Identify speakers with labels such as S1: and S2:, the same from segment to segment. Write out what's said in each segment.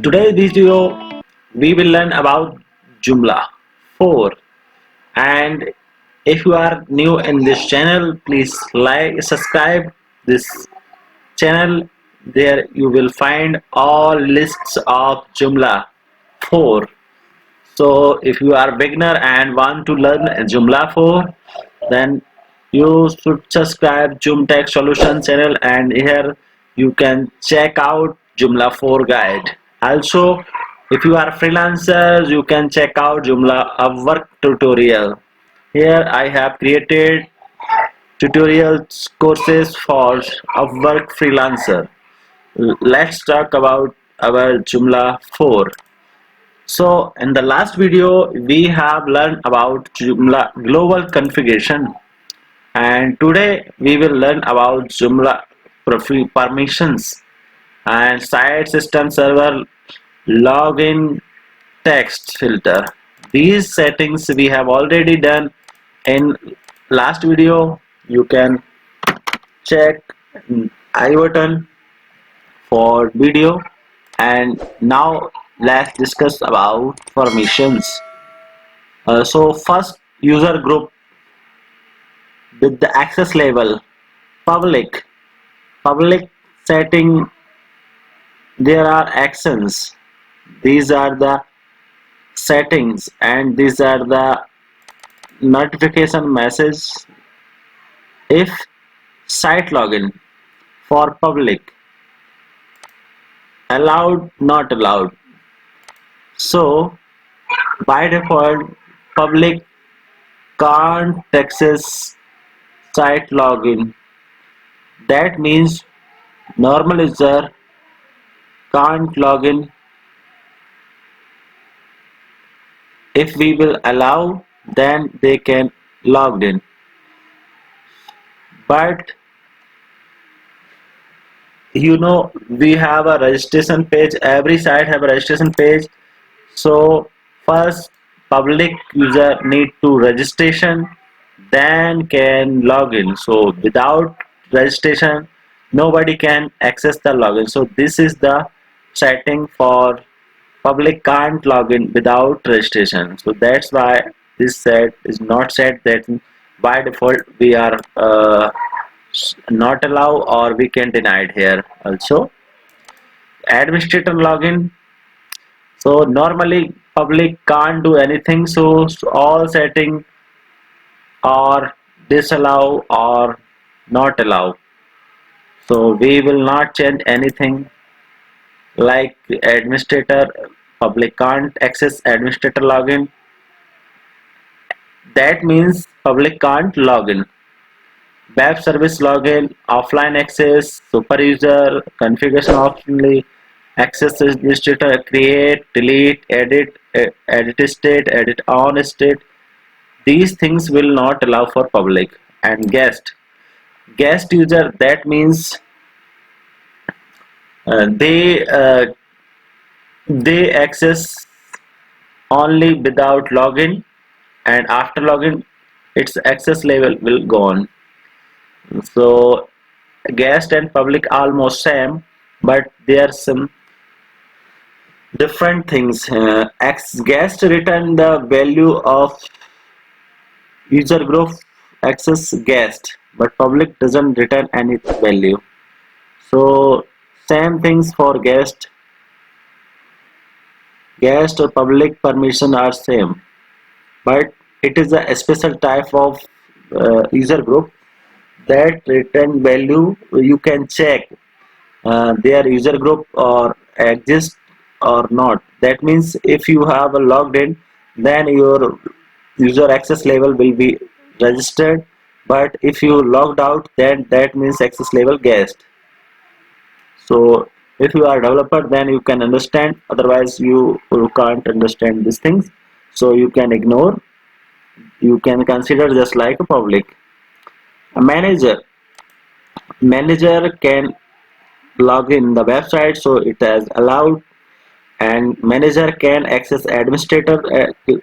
S1: today's video we will learn about Joomla 4, and if you are new in this channel, please like subscribe this channel. There you will find all lists of Joomla 4. So if you are beginner and want to learn Joomla 4, then you should subscribe Joom Tech Solution channel, and here you can check out Joomla 4 guide. Also, if you are freelancer, you can check out Joomla Upwork tutorial. Here I have created tutorials courses for Upwork freelancer. Let's talk about our Joomla 4. So in the last video we have learned about Joomla global configuration, and today we will learn about Joomla permissions and site system server login text filter. These settings we have already done in last video. You can check I button for video, and now let's discuss about permissions. So first, user group with the access level public setting. There are actions, these are the settings, and these are the notification message. If site login for public, allowed, not allowed. So by default public can't access site login. That means normal user can't login. If we will allow, then they can log in. But we have a registration page. Every site have a registration page. So first public user need to registration, then can log in. So without registration nobody can access the login. So this is the setting for public can't log in without registration. So that's why this set is not set, that by default we are not allow, or we can deny it here. Also administrator login. So normally public can't do anything, so all setting or disallow or not allow. So we will not change anything. Like administrator, public can't access administrator login. That means public can't login. Web service login, offline access, super user, configuration optionally, access administrator, create, delete, edit, edit state, edit on state. These things will not allow for public. And guest user, that means uh, they uh, they access only without login, and after login its access level will go on. So guest and public almost same, but there are some different things. Guest return the value of user group access guest, but public doesn't return any value. So same things for guest or public permission are same, but it is a special type of user group that return value. You can check their user group or exist or not. That means if you have a logged in, then your user access level will be registered, but if you logged out, then that means access level guest. So if you are a developer, then you can understand, otherwise you can't understand these things, so you can ignore. You can consider just like a public. A manager can log in the website, so it has allowed, and manager can access administrator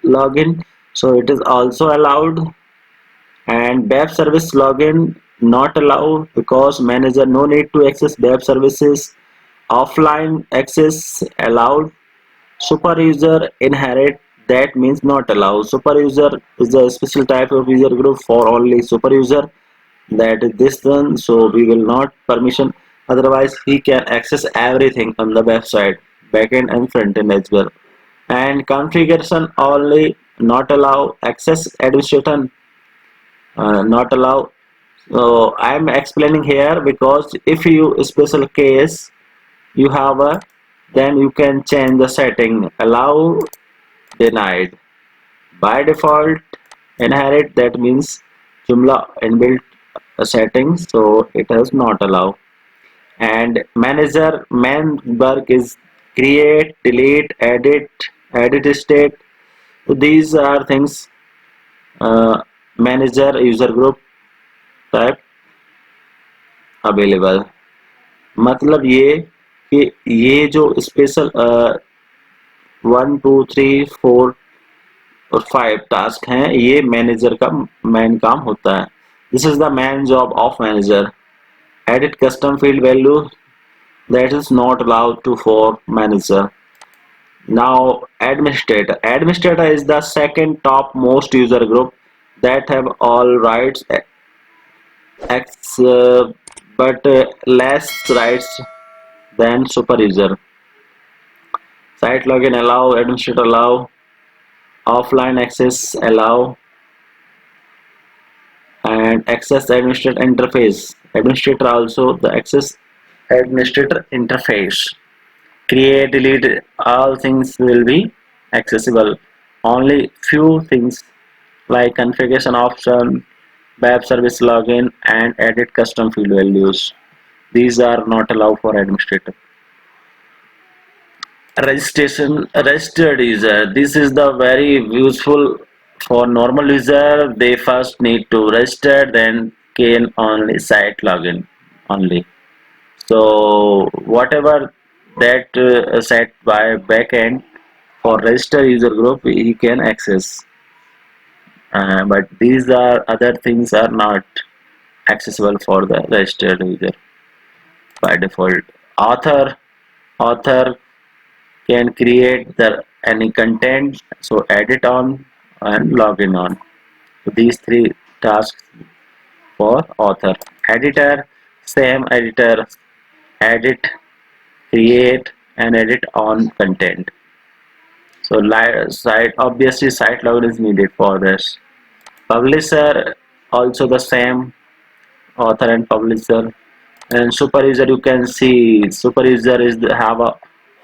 S1: login, so it is also allowed. And web service login not allowed, because manager no need to access web services, Offline access allowed. Super user inherit, that means not allowed. Super user is a special type of user group for only super user, that is this one, so we will not permission, otherwise he can access everything on the website, backend and frontend as well. And configuration only, not allow. Access administration, not allow. So I am explaining here because if you special case you have a, then you can change the setting, allow, denied. By default inherit, that means Joomla inbuilt settings, so it does not allow. And manager main work is create, delete, edit state. So these are things, manager user group type available, मतलब ये कि ये जो special 1 2 3 4 और 5 task हैं, ये manager का main काम होता है. This is the main job of manager. Edit custom field value, that is not allowed to for manager. Now administrator is the second top most user group that have all rights, ex, but less rights than super user. Site login allow, administrator allow, offline access allow, and access administrator interface. Administrator also the access administrator interface. Create, delete, all things will be accessible. Only few things like configuration option, web service login, and edit custom field values. These are not allowed for administrator. Registration, registered user. This is the very useful for normal user. They first need to register, then can only site login only. So whatever that set by backend for register user group he can access, but these are other things are not accessible for the registered user by default. Author can create the any content, so edit on and login on. So these three tasks for author. Editor, same editor, edit, create and edit on content. So site, obviously site login is needed for this. Publisher also the same, author and publisher. And super user, you can see super user is have a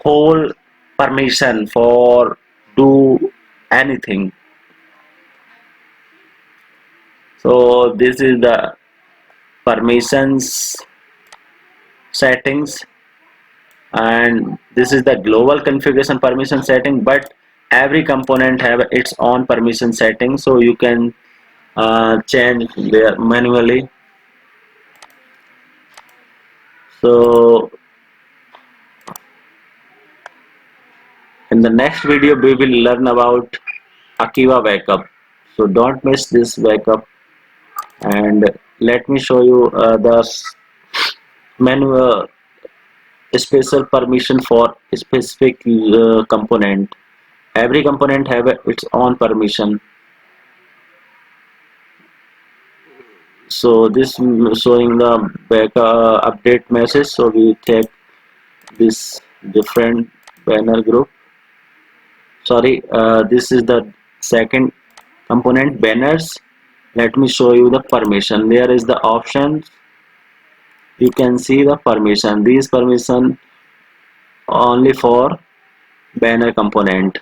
S1: whole permission for do anything. So this is the permissions settings, and this is the global configuration permission setting, but every component have its own permission setting, so you can change there manually. So in the next video we will learn about Akiva backup, so don't miss this backup. And let me show you the manual special permission for specific component. Every component have its own permission. So this showing the backup update message, so we take this different banner group. Sorry, this is the second component, banners. Let me show you the permission. There is the options, you can see the permission. These permission only for banner component,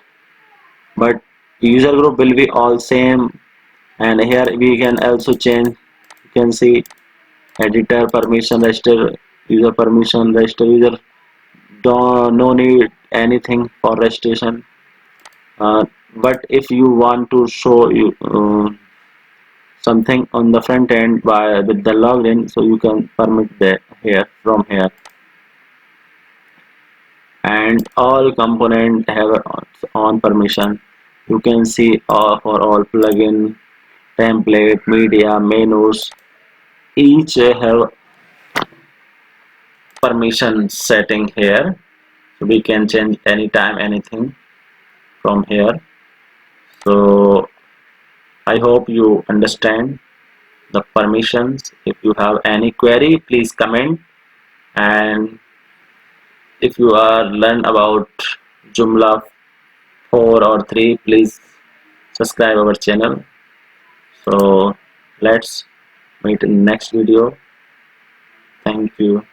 S1: but user group will be all same. And here we can also change, you can see editor permission, register user permission, register user, don't no need anything for registration. But if you want to show you something on the front end by with the login, so you can permit that here from here. And all component have on permission. You can see for all plugin, template, media, menus, each have permission setting here, so we can change anytime anything from here. So I hope you understand the permissions. If you have any query, please comment, and if you are learn about Joomla 4 or 3, please subscribe our channel. So let's meet in next video. Thank you.